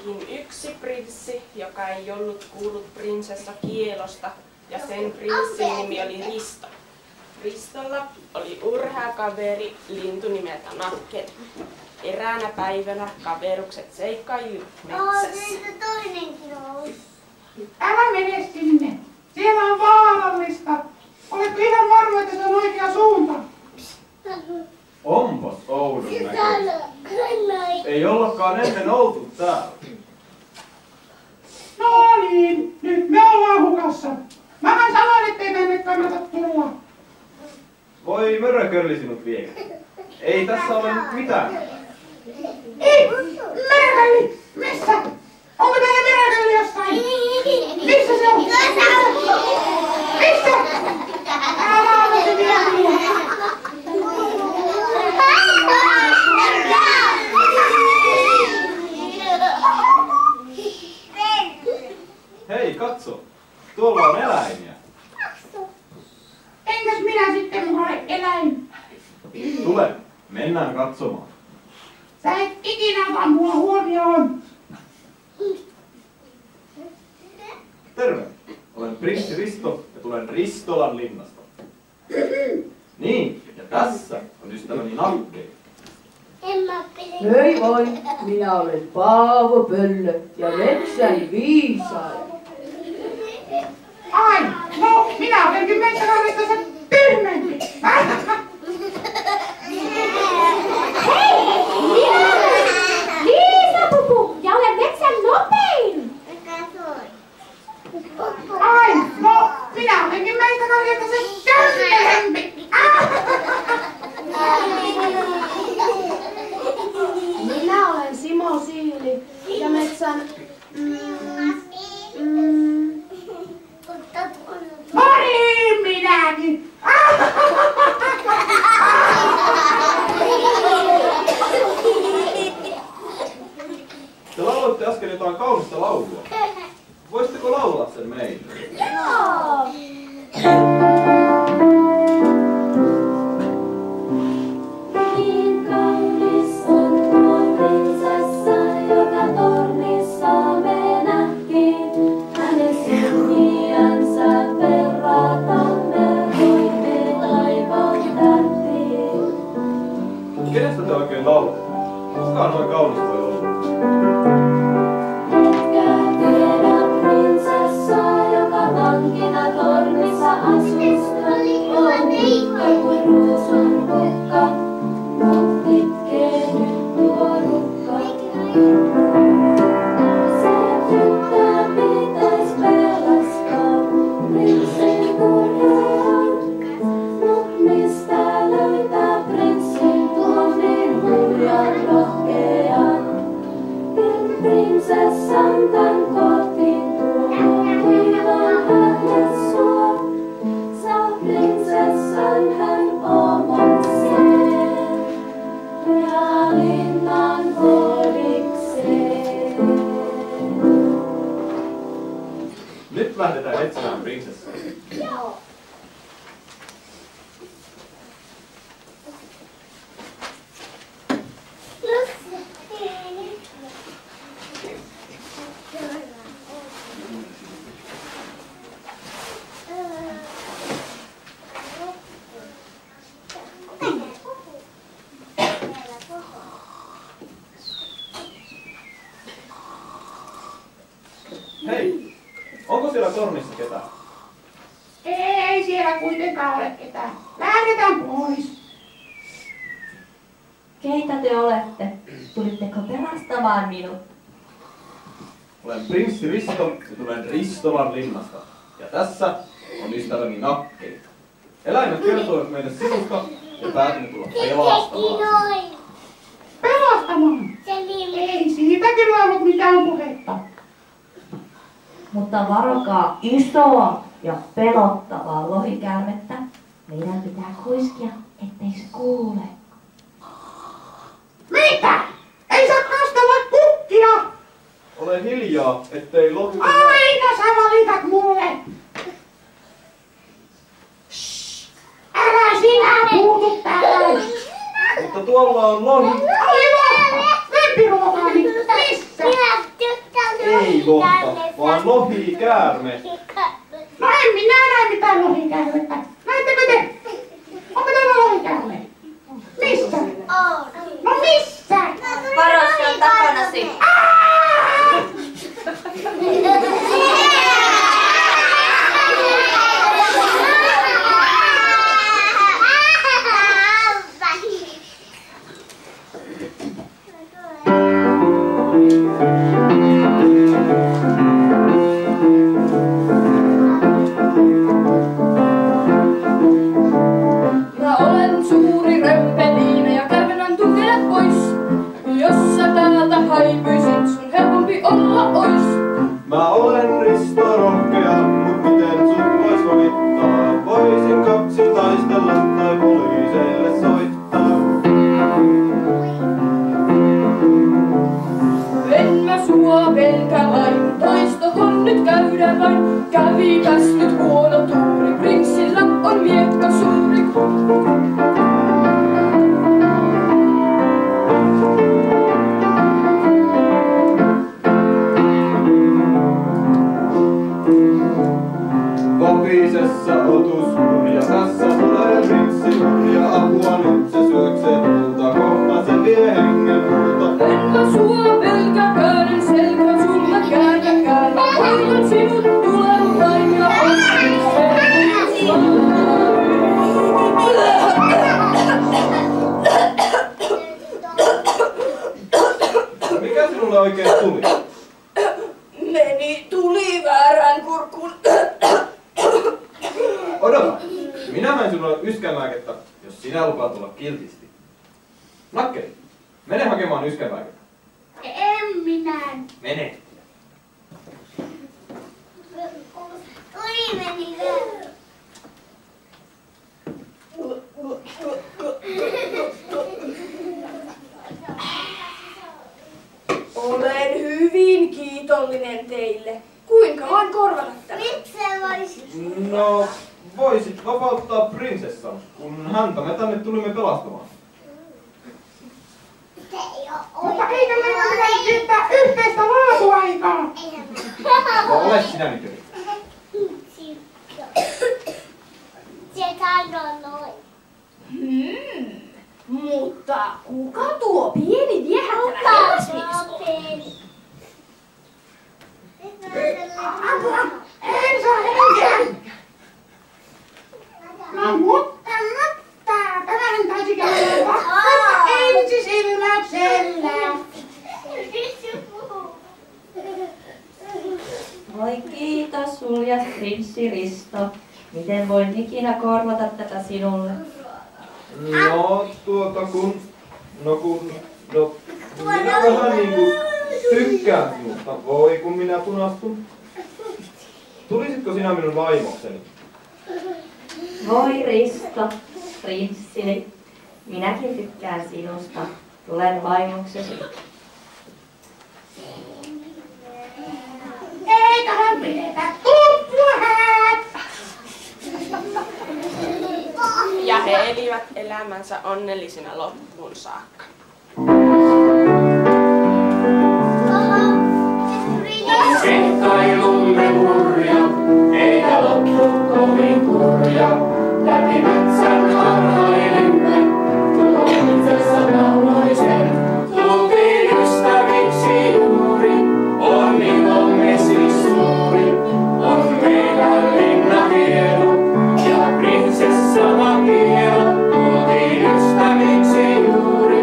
olikin yksi prinssi, joka ei ollut kuullut prinsessa Kielosta, ja sen prinssin nimi oli Risto. Ristolla oli urhea kaveri, lintu nimeltä Nakkeli. Eräänä päivänä kaverukset seikkailivat metsässä. Toinenkin on. Älä mene sinne. Siellä on vaarallista. Oletko ihan varma, että se on oikea suunta? Onpas oudon näköistä. Ei ollakaan ennen oltu täällä. No niin, nyt me ollaan hukassa. Mähän sanoin, ettei tänne kannata tulla. Voi mörökölli sinut vie. Ei tässä ole nyt mitään. Ei, meräkälli! Missä? Onko täällä meräkälli jossain? Missä se on? Missä? Älä ole se vielä. Hei, katso. Tuolla on eläimiä. Entäs minä sitten muka ole eläin? Tule, mennään katsomaan. Sä et ikinä ota mua huomioon. Terve, olen prinssi Risto ja tulen Ristolan linnasta. Niin, ja tässä on ystäväni Nakkeli. Hei moi, minä olen Paavo Pöllö ja metsän viisaaja. Ai, no minä olenkin metsäkaudesta se tyhmempi. Hei, minä olen Liisa-pupu ja olen metsän nopein. Ai, no minä olenkin metsäkaudesta se tyhmempi. Minä olen Simo Siili ja metsän... No niin, minäkin. Te lauloitte äsken jotain kaunista laulua. Voisitteko laulaa sen meille? Joo. Niin kaunis on tuo prinsessa, joka tornissa me nähtiin. Hänen silmiänsä verratamme voimme taivaan tähtiin. Kenestä te oikein laulatte? Kuka noin kaunis voi olla? Etkä tiedä prinsessa, joka vankina tornissa asustaa. On pitkä kuin ruusun kukka, mut itkee nyt tuo rukka. Se tyttö pitäis pelastaa, prinssin kurjaan. Mut mistä löytää prinssin tuon niin hurjan rohkean? Prinsessan tän kotiin tuo, ilon hänelle suo. Saa prinsessan hän omakseen ja linnan kodikseen. Nyt lähdetään etsimään prinsessaa. Joo. Hei, onko siellä tornissa ketään? Ei siellä kuitenkaan ole ketään. Lähdetään pois. Keitä te olette? Tulitteko pelastamaan minut? Olen prinssi Risto ja tulen Ristolan linnasta. Ja tässä on ystäväni Nakkeli. Eläimet kertoivat meille sinusta ja päätimme tulla pelastamaan. Pelastamaan. Ei siitä kyllä ollut mitään puhetta. Mutta varokaa isoa ja pelottavaa lohikäärmettä. Meidän pitää kuiskia, ettei se kuule. Mitä? Ei saa kastella kukkia! Ole hiljaa, ettei lohi... Aina sä valitat mulle! Shhh! Älä sinä puutu tähän! Mutta tuolla on lohi. Aivan! Lempiruokani! Missä? lohilohta, vaan lohikäärme. No en minä näe mitään lohikäärmettä. Näettekö te? Onko täällä lohikäärme? Missä? No missä? Varosi on takanasi. Mä olen suuri römpeliina ja kärvenän tunkenet pois. Jos sä täältä häipyisit, sun helpompi olla ois. Mä olen Risto rohkea, mut miten sut vois valittaa? Voisin kaksi taistella tai poliiseille soittaa. En mä sua pelkää vain, taistohon nyt käydään vain. Kävikäs nyt huono tuuri, prinssillä on miekka suuri. Vapisessa otushurja, tässä tulee prinssi hurja. Apua nyt se syöksee puuta, kohta se vie hengen puuta. En mä sua pelkääkään, en selkää sulle käännäkään. Mä hoidan sinut tulevain ja onkin Mikä sinulle oikein tuli? Meni tuli väärään kurkkuun. Odota! Minä menen sinulle yskänlääkettä, jos sinä lupaat tulla kiltisti. Nakkeli, mene hakemaan yskänlääkettä. En minä. Mene. Oi meni väärä. Olen hyvin kiitollinen teille. Kuinka voin korvata tämän? Miksi sä voisit? No, voisit vapauttaa prinsessan, kun häntä me tänne tulimme pelastamaan. Se ei oo Mutta eikö meillä pitäisi viettää yhteistä laatuaikaa? No, ole sinä nyt jo. Se sanoo noin. Mutta kuka tuo pieni viehättävä herrasmies on? Apua! En saa henkeä! No mutta, tämähän taisi käydä vaikka ensisilmäyksellä. Voi kiitos suljas prinssi Risto. Miten voin ikinä korvata tätä sinulle? No, minä vähän niinku tykkään sinusta. Voi, kun minä punastun. Tulisitko sinä minun vaimokseni? Voi Risto, prinssini. Minäkin tykkään sinusta. Tulen vaimoksesi. Eiköhän pidetä tuppuhäät! Ja he elivät elämänsä onnellisina loppuun saakka. Seikkailumme hurja, eikä loppu kovin kurja. Läpi metsän harhailimme, tuomisessa nauloisen. Tultiin ystäviksi juuri, on ilomme siis suuri. On meidän linna hieno, ja prinsessa makielo. Tultiin ystäviksi juuri,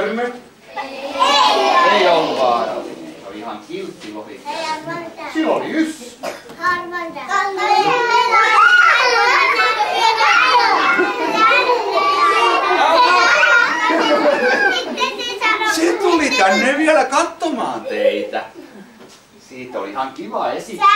Törmy? Ei ollut vaarallinen. Se oli ihan kiltti lohi. Sillä oli yssä. Se tuli tänne vielä katsomaan teitä. Siitä oli ihan kiva esittää.